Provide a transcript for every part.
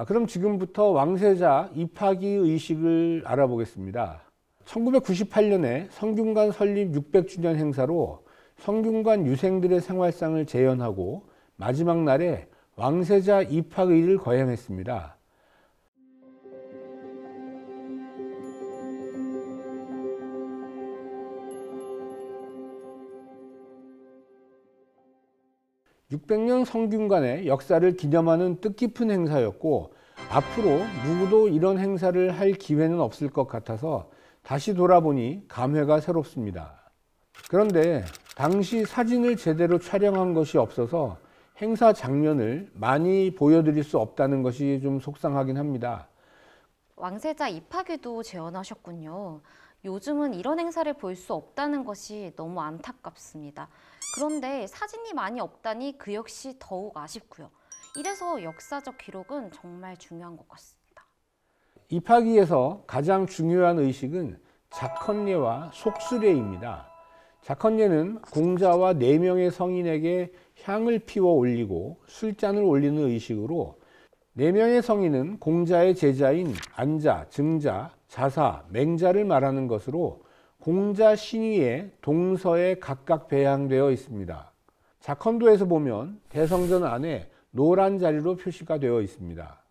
그럼 지금부터 왕세자 입하기 의식을 알아보겠습니다. 1998년에 성균관 설립 600주년 행사로 성균관 유생들의 생활상을 재현하고 마지막 날에 왕세자 입학의를 거행했습니다. (600년) 성균관의 역사를 기념하는 뜻깊은 행사였고, 앞으로 누구도 이런 행사를 할 기회는 없을 것 같아서 다시 돌아보니 감회가 새롭습니다. 그런데 당시 사진을 제대로 촬영한 것이 없어서 행사 장면을 많이 보여드릴 수 없다는 것이 좀 속상하긴 합니다. 왕세자 입학에도 재현하셨군요. 요즘은 이런 행사를 볼 수 없다는 것이 너무 안타깝습니다. 그런데 사진이 많이 없다니 그 역시 더욱 아쉽고요. 이래서 역사적 기록은 정말 중요한 것 같습니다. 입하기에서 가장 중요한 의식은 작헌례와 속수례입니다. 작헌례는 공자와 4명의 성인에게 향을 피워 올리고 술잔을 올리는 의식으로 4명의 성인은 공자의 제자인 안자, 증자, 자사, 맹자를 말하는 것으로 공자 신위의 동서에 각각 배양되어 있습니다. 작헌도에서 보면 대성전 안에 노란 자리로 표시가 되어 있습니다.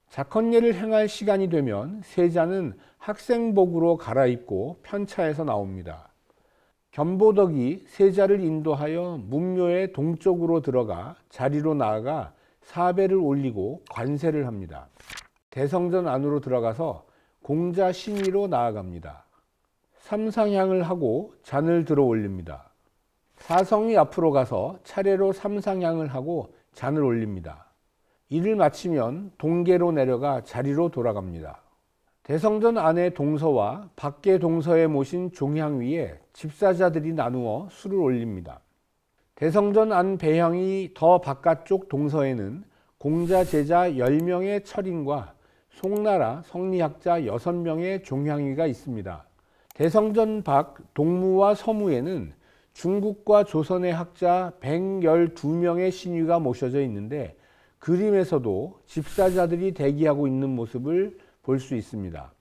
작헌례를 행할 시간이 되면 세자는 학생복으로 갈아입고 편차에서 나옵니다. 견보덕이 세자를 인도하여 문묘의 동쪽으로 들어가 자리로 나아가 사배를 올리고 관세를 합니다. 대성전 안으로 들어가서 공자 신위로 나아갑니다. 삼상향을 하고 잔을 들어 올립니다. 사성이 앞으로 가서 차례로 삼상향을 하고 잔을 올립니다. 이를 마치면 동계로 내려가 자리로 돌아갑니다. 대성전 안의 동서와 밖의 동서에 모신 종향 위에 집사자들이 나누어 술을 올립니다. 대성전 안 배향이 더 바깥쪽 동서에는 공자 제자 10명의 철인과 송나라 성리학자 6명의 종향위가 있습니다. 대성전 밖 동무와 서무에는 중국과 조선의 학자 112명의 신위가 모셔져 있는데, 그림에서도 집사자들이 대기하고 있는 모습을 볼 수 있습니다.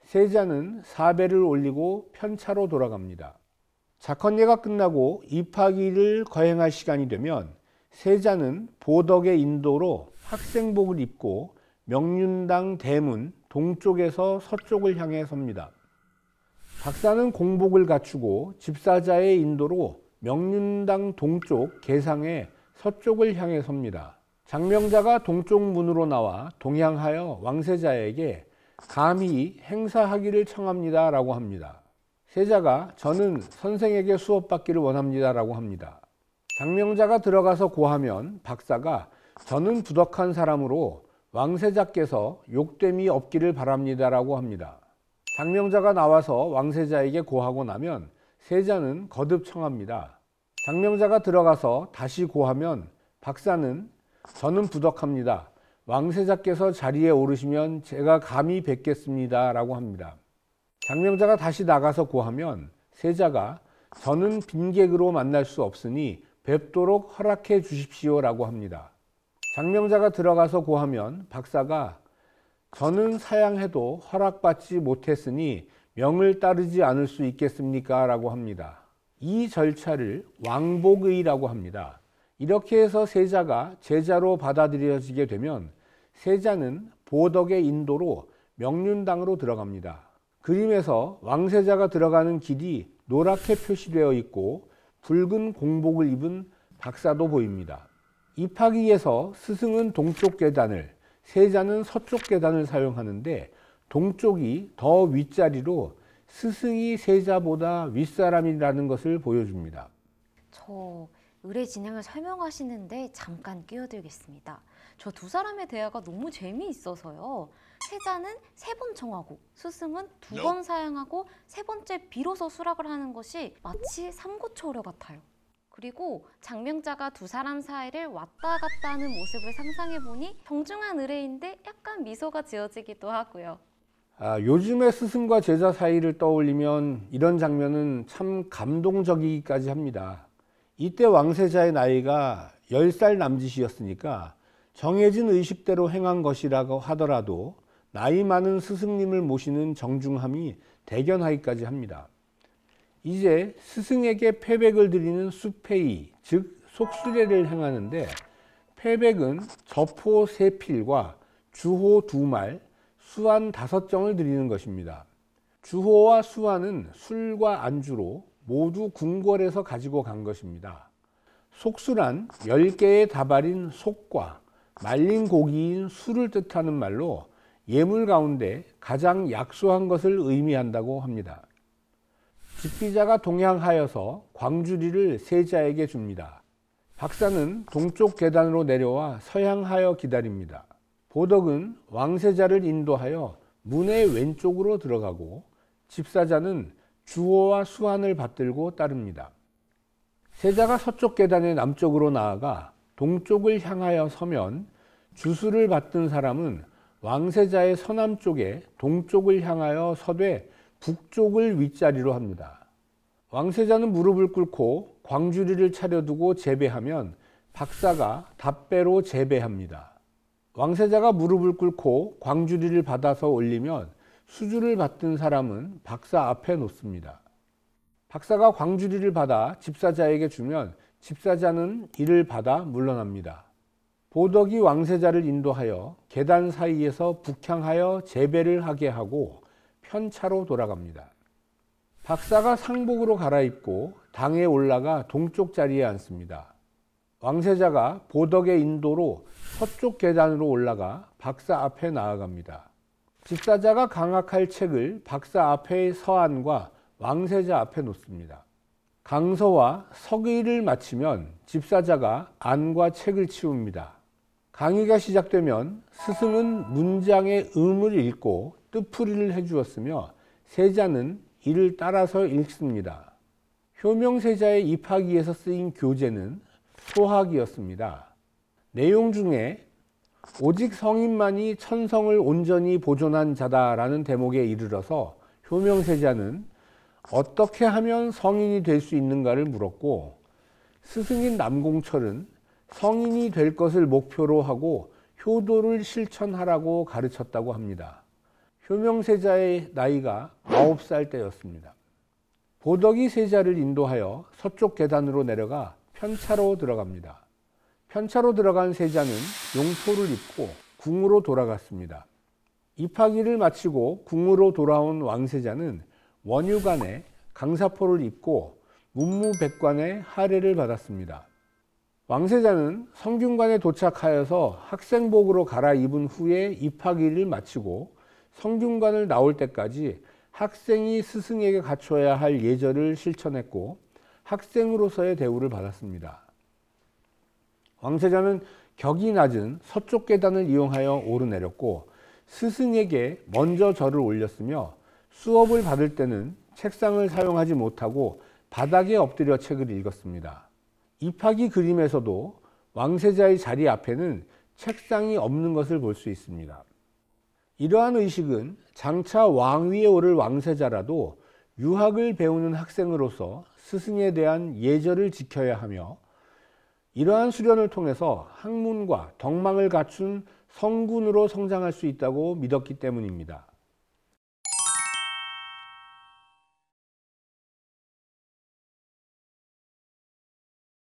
세자는 사배를 올리고 편차로 돌아갑니다. 작헌례가 끝나고 입하기를 거행할 시간이 되면 세자는 보덕의 인도로 학생복을 입고 명륜당 대문 동쪽에서 서쪽을 향해 섭니다. 박사는 공복을 갖추고 집사자의 인도로 명륜당 동쪽 개상의 서쪽을 향해 섭니다. 장명자가 동쪽 문으로 나와 동향하여 왕세자에게 감히 행사하기를 청합니다 라고 합니다. 세자가 저는 선생에게 수업받기를 원합니다 라고 합니다. 장명자가 들어가서 고하면 박사가 저는 부덕한 사람으로 왕세자께서 욕됨이 없기를 바랍니다 라고 합니다. 장명자가 나와서 왕세자에게 고하고 나면 세자는 거듭 청합니다. 장명자가 들어가서 다시 고하면 박사는 저는 부덕합니다. 왕세자께서 자리에 오르시면 제가 감히 뵙겠습니다 라고 합니다. 장명자가 다시 나가서 고하면 세자가 저는 빈객으로 만날 수 없으니 뵙도록 허락해 주십시오 라고 합니다. 장명자가 들어가서 고하면 박사가 저는 사양해도 허락받지 못했으니 명을 따르지 않을 수 있겠습니까 라고 합니다. 이 절차를 왕복의라고 합니다. 이렇게 해서 세자가 제자로 받아들여지게 되면 세자는 보덕의 인도로 명륜당으로 들어갑니다. 그림에서 왕세자가 들어가는 길이 노랗게 표시되어 있고 붉은 공복을 입은 박사도 보입니다. 입하기에서 스승은 동쪽 계단을, 세자는 서쪽 계단을 사용하는데 동쪽이 더 윗자리로 스승이 세자보다 윗사람이라는 것을 보여줍니다. 저 의례 진행을 설명하시는데 잠깐 끼어들겠습니다. 저 두 사람의 대화가 너무 재미있어서요. 세자는 3번 청하고 스승은 2번 사양하고 3번째 비로소 수락을 하는 것이 마치 삼고초려 같아요. 그리고 장명자가 두 사람 사이를 왔다 갔다 하는 모습을 상상해보니 정중한 의례인데 약간 미소가 지어지기도 하고요. 요즘의 스승과 제자 사이를 떠올리면 이런 장면은 참 감동적이기까지 합니다. 이때 왕세자의 나이가 10살 남짓이었으니까 정해진 의식대로 행한 것이라고 하더라도 나이 많은 스승님을 모시는 정중함이 대견하기까지 합니다. 이제 스승에게 패백을 드리는 수패의, 즉 속수례를 행하는데, 패백은 저포 3필과 주호 2말, 수안 5정을 드리는 것입니다. 주호와 수안은 술과 안주로 모두 궁궐에서 가지고 간 것입니다. 속수란 10개의 다발인 속과 말린 고기인 수를 뜻하는 말로 예물 가운데 가장 약소한 것을 의미한다고 합니다. 집비자가 동향하여서 광주리를 세자에게 줍니다. 박사는 동쪽 계단으로 내려와 서향하여 기다립니다. 보덕은 왕세자를 인도하여 문의 왼쪽으로 들어가고 집사자는 주호와 수안을 받들고 따릅니다. 세자가 서쪽 계단의 남쪽으로 나아가 동쪽을 향하여 서면 주수를 받든 사람은 왕세자의 서남쪽에 동쪽을 향하여 서되 북쪽을 윗자리로 합니다. 왕세자는 무릎을 꿇고 광주리를 차려두고 제배하면 박사가 답배로 제배합니다. 왕세자가 무릎을 꿇고 광주리를 받아서 올리면 수주를 받든 사람은 박사 앞에 놓습니다. 박사가 광주리를 받아 집사자에게 주면 집사자는 이를 받아 물러납니다. 보덕이 왕세자를 인도하여 계단 사이에서 북향하여 제배를 하게 하고 편차로 돌아갑니다. 박사가 상복으로 갈아입고 당에 올라가 동쪽 자리에 앉습니다. 왕세자가 보덕의 인도로 서쪽 계단으로 올라가 박사 앞에 나아갑니다. 집사자가 강학할 책을 박사 앞의 서안과 왕세자 앞에 놓습니다. 강서와 서기를 마치면 집사자가 안과 책을 치웁니다. 강의가 시작되면 스승은 문장의 음을 읽고 뜻풀이를 해주었으며 세자는 이를 따라서 읽습니다. 효명세자의 입학기에서 쓰인 교재는 소학이었습니다. 내용 중에 오직 성인만이 천성을 온전히 보존한 자다라는 대목에 이르러서 효명세자는 어떻게 하면 성인이 될 수 있는가를 물었고, 스승인 남공철은 성인이 될 것을 목표로 하고 효도를 실천하라고 가르쳤다고 합니다. 효명세자의 나이가 9살 때였습니다. 보덕이 세자를 인도하여 서쪽 계단으로 내려가 편차로 들어갑니다. 편차로 들어간 세자는 용포를 입고 궁으로 돌아갔습니다. 입학일을 마치고 궁으로 돌아온 왕세자는 원유관에 강사포를 입고 문무백관의 하례를 받았습니다. 왕세자는 성균관에 도착하여서 학생복으로 갈아입은 후에 입학일을 마치고 성균관을 나올 때까지 학생이 스승에게 갖춰야 할 예절을 실천했고 학생으로서의 대우를 받았습니다. 왕세자는 격이 낮은 서쪽 계단을 이용하여 오르내렸고 스승에게 먼저 절을 올렸으며 수업을 받을 때는 책상을 사용하지 못하고 바닥에 엎드려 책을 읽었습니다. 입학이 그림에서도 왕세자의 자리 앞에는 책상이 없는 것을 볼 수 있습니다. 이러한 의식은 장차 왕위에 오를 왕세자라도 유학을 배우는 학생으로서 스승에 대한 예절을 지켜야 하며 이러한 수련을 통해서 학문과 덕망을 갖춘 성군으로 성장할 수 있다고 믿었기 때문입니다.